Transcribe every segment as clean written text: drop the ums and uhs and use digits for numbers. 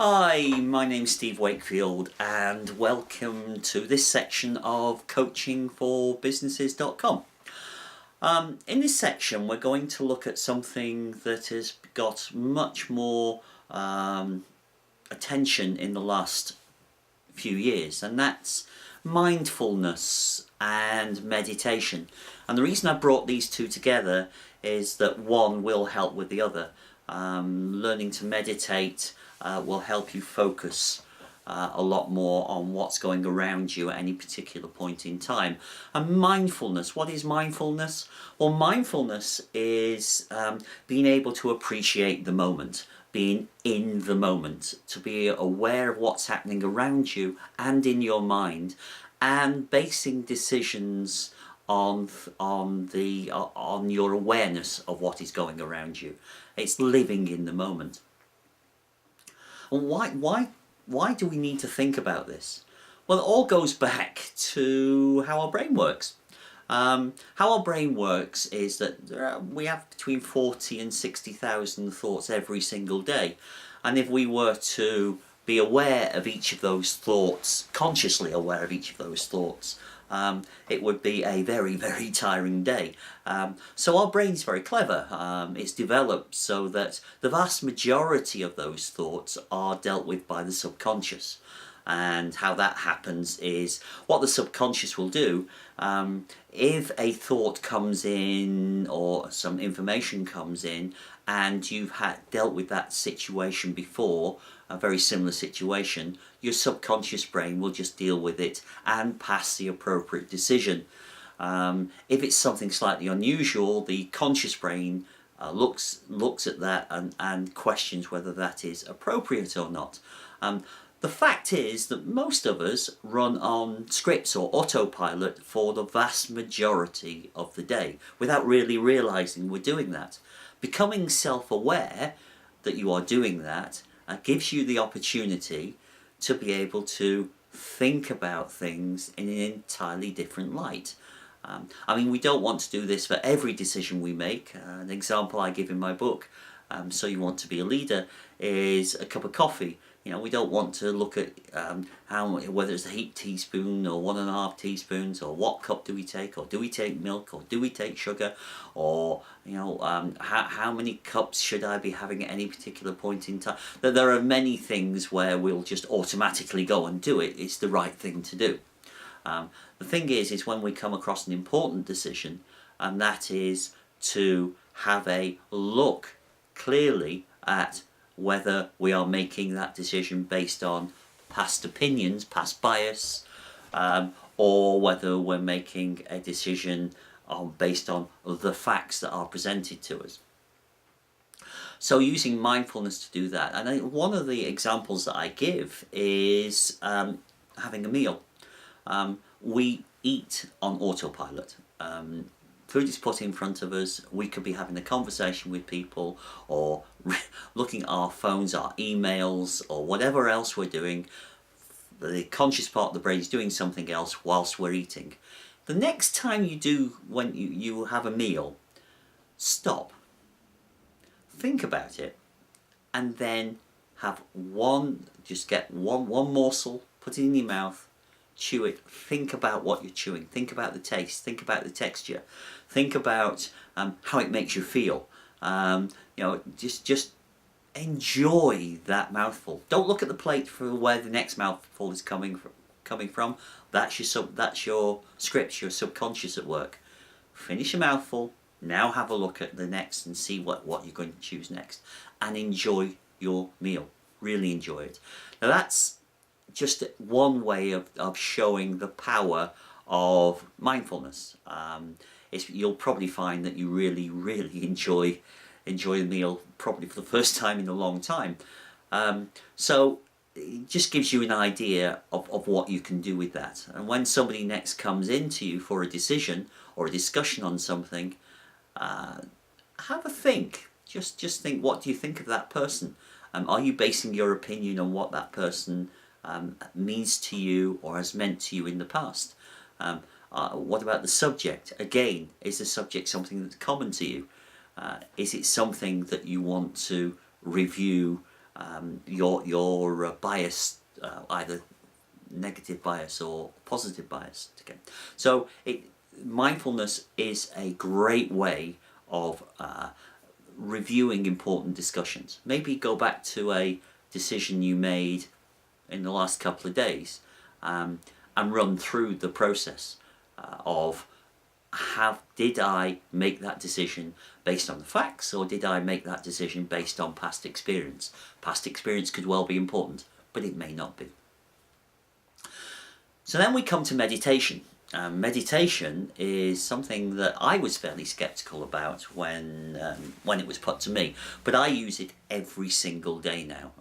Hi, my name's Steve Wakefield and welcome to this section of coachingforbusinesses.com. In this section we're going to look at something that has got much more attention in the last few years, and that's mindfulness and meditation. And the reason I brought these two together is that one will help with the other. Learning to meditate will help you focus a lot more on what's going around you at any particular point in time. And mindfulness, what is mindfulness? Well, mindfulness is being able to appreciate the moment, being in the moment, to be aware of what's happening around you and in your mind, and basing decisions on your awareness of what is going around you. It's living in the moment. And why do we need to think about this? Well, it all goes back to how our brain works. How our brain works is that we have between 40 and 60,000 thoughts every single day, and if we were to be aware of each of those thoughts, consciously aware of each of those thoughts, it would be a very, very tiring day. So our brain's very clever. It's developed so that the vast majority of those thoughts are dealt with by the subconscious. And how that happens is what the subconscious will do. If a thought comes in or some information comes in and you've dealt with that situation before, a very similar situation, your subconscious brain will just deal with it and pass the appropriate decision. If it's something slightly unusual, the conscious brain looks at that and questions whether that is appropriate or not. The fact is that most of us run on scripts or autopilot for the vast majority of the day without really realizing we're doing that. Becoming self-aware that you are doing that gives you the opportunity to be able to think about things in an entirely different light. I mean, we don't want to do this for every decision we make. An example I give in my book, So You Want to Be a Leader, is a cup of coffee. You know, we don't want to look at whether it's a heaped teaspoon or 1.5 teaspoons, or what cup do we take, or do we take milk, or do we take sugar, or how many cups should I be having at any particular point in time. There are many things where we'll just automatically go and do it. It's the right thing to do. The thing is when we come across an important decision, and that is to have a look clearly at whether we are making that decision based on past opinions, past bias, or whether we're making a decision based on the facts that are presented to us. So using mindfulness to do that, and one of the examples that I give is having a meal. We eat on autopilot. Food is put in front of us. We could be having a conversation with people, or looking at our phones, our emails, or whatever else we're doing. The conscious part of the brain is doing something else whilst we're eating. The next time when you have a meal, stop, think about it, and then just get one morsel, put it in your mouth, chew it, think about what you're chewing, think about the taste, think about the texture, think about how it makes you feel. Just enjoy that mouthful. Don't look at the plate for where the next mouthful is coming from. That's your script, your subconscious at work. Finish a mouthful, now have a look at the next and see what you're going to choose next, and enjoy your meal. Really enjoy it. Now that's just one way of showing the power of mindfulness. You'll probably find that you really, really enjoy the meal, probably for the first time in a long time. So it just gives you an idea of what you can do with that. And when somebody next comes into you for a decision or a discussion on something, have a think. Just think, what do you think of that person? Are you basing your opinion on what that person means to you or has meant to you in the past? What about the subject? Again, is the subject something that's common to you? Is it something that you want to review your bias, either negative bias or positive bias. Okay, so mindfulness is a great way of reviewing important discussions. Maybe go back to a decision you made in the last couple of days, and run through the process of did I make that decision based on the facts, or did I make that decision based on past experience? Past experience could well be important, but it may not be. So then we come to meditation. Meditation is something that I was fairly skeptical about when it was put to me, but I use it every single day now,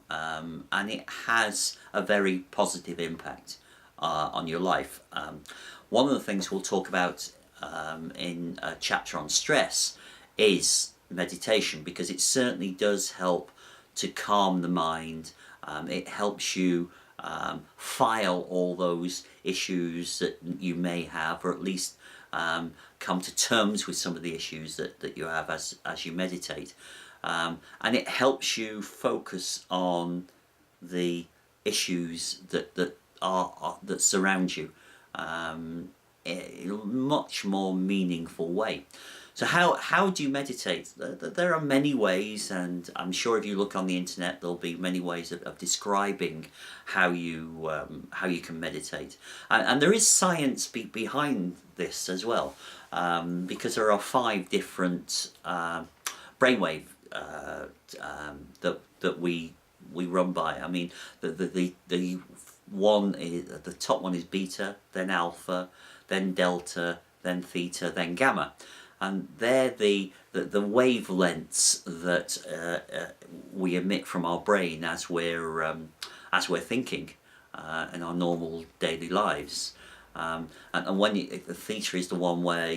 and it has a very positive impact on your life. One of the things we'll talk about in a chapter on stress is meditation, because it certainly does help to calm the mind. It helps you file all those issues that you may have, or at least come to terms with some of the issues that you have as you meditate, and it helps you focus on the issues that surround you in a much more meaningful way. So how do you meditate? There are many ways, and I'm sure if you look on the internet there'll be many ways of describing how you can meditate, and there is science behind this as well, because there are 5 different brainwave that we run by. I mean, the one is, the top one is beta, then alpha, then delta, then theta, then gamma. And they're the wavelengths that we emit from our brain as we're thinking in our normal daily lives. And when the theta is the one where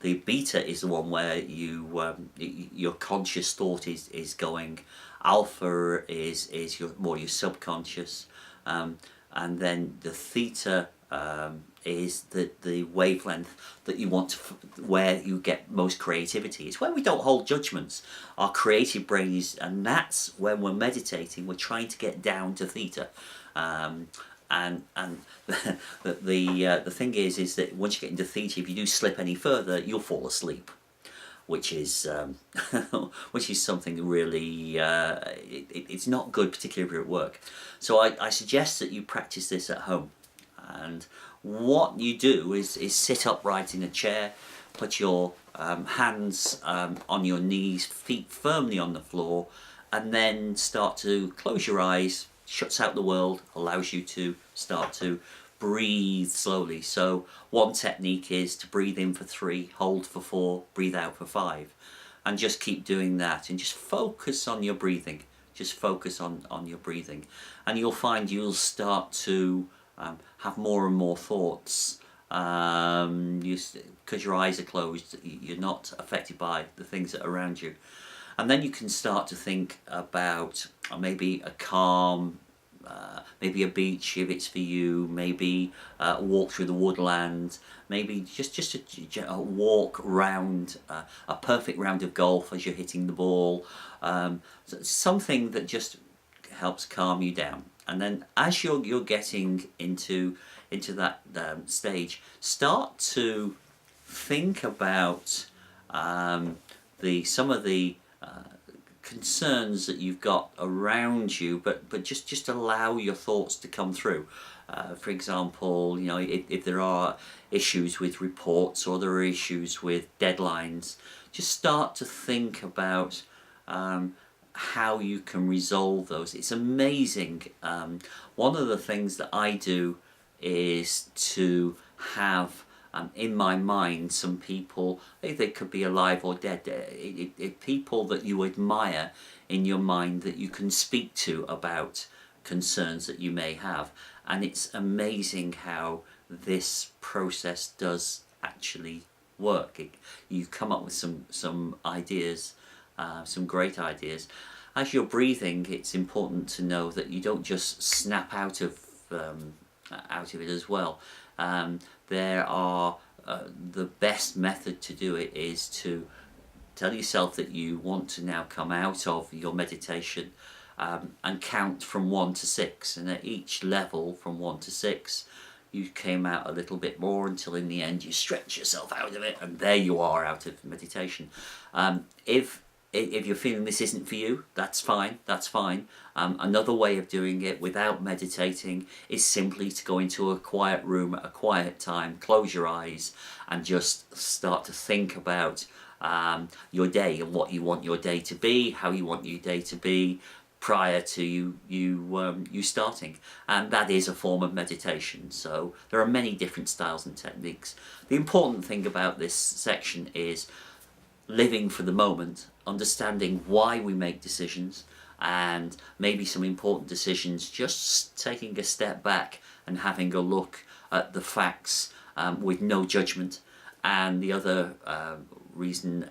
the beta is the one where your conscious thought is going. Alpha is your subconscious, and then the theta is the wavelength that you want to, where you get most creativity. It's where we don't hold judgments. Our creative brain is, and that's when we're meditating. We're trying to get down to theta, and the thing is that once you get into theta, if you do slip any further, you'll fall asleep, which is something really it's not good, particularly if you're at work. So I suggest that you practice this at home. And what you do is sit upright in a chair, put your hands on your knees, feet firmly on the floor, and then start to close your eyes. Shuts out the world, allows you to start to breathe slowly. So one technique is to breathe in for 3, hold for 4, breathe out for 5, and just keep doing that, and just focus on your breathing. Just focus on your breathing, and you'll find you'll start to have more and more thoughts. Because your eyes are closed, you're not affected by the things that are around you. And then you can start to think about maybe a calm, maybe a beach if it's for you, maybe a walk through the woodland, maybe just a walk round a perfect round of golf as you're hitting the ball, something that just helps calm you down. And then as you're getting into that stage, start to think about some of the concerns that you've got around you, but just allow your thoughts to come through. For example, if there are issues with reports, or there are issues with deadlines, just start to think about how you can resolve those. It's amazing. One of the things that I do is to have in my mind some people, they could be alive or dead, people that you admire in your mind that you can speak to about concerns that you may have. And it's amazing how this process does actually work. You come up with some ideas, some great ideas. As you're breathing, it's important to know that you don't just snap out of it as well. There are the best method to do it is to Tell yourself that you want to now come out of your meditation and count from 1 to 6, and at each level from 1 to 6 you came out a little bit more until in the end you stretch yourself out of it, and there you are out of meditation. If you're feeling this isn't for you, that's fine, that's fine. Another way of doing it without meditating is simply to go into a quiet room at a quiet time, close your eyes and just start to think about your day and what you want your day to be, how you want your day to be prior to you starting, and that is a form of meditation. So there are many different styles and techniques. The important thing about this section is living for the moment, understanding why we make decisions, and maybe some important decisions, just taking a step back and having a look at the facts with no judgment. And the other reason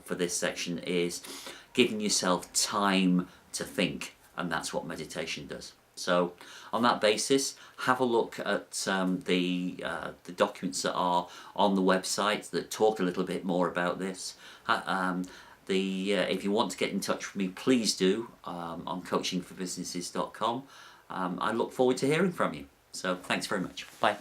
for this section is giving yourself time to think, and that's what meditation does. So on that basis, have a look at the documents that are on the website that talk a little bit more about this. If you want to get in touch with me, please do on coachingforbusinesses.com. I look forward to hearing from you. So thanks very much. Bye.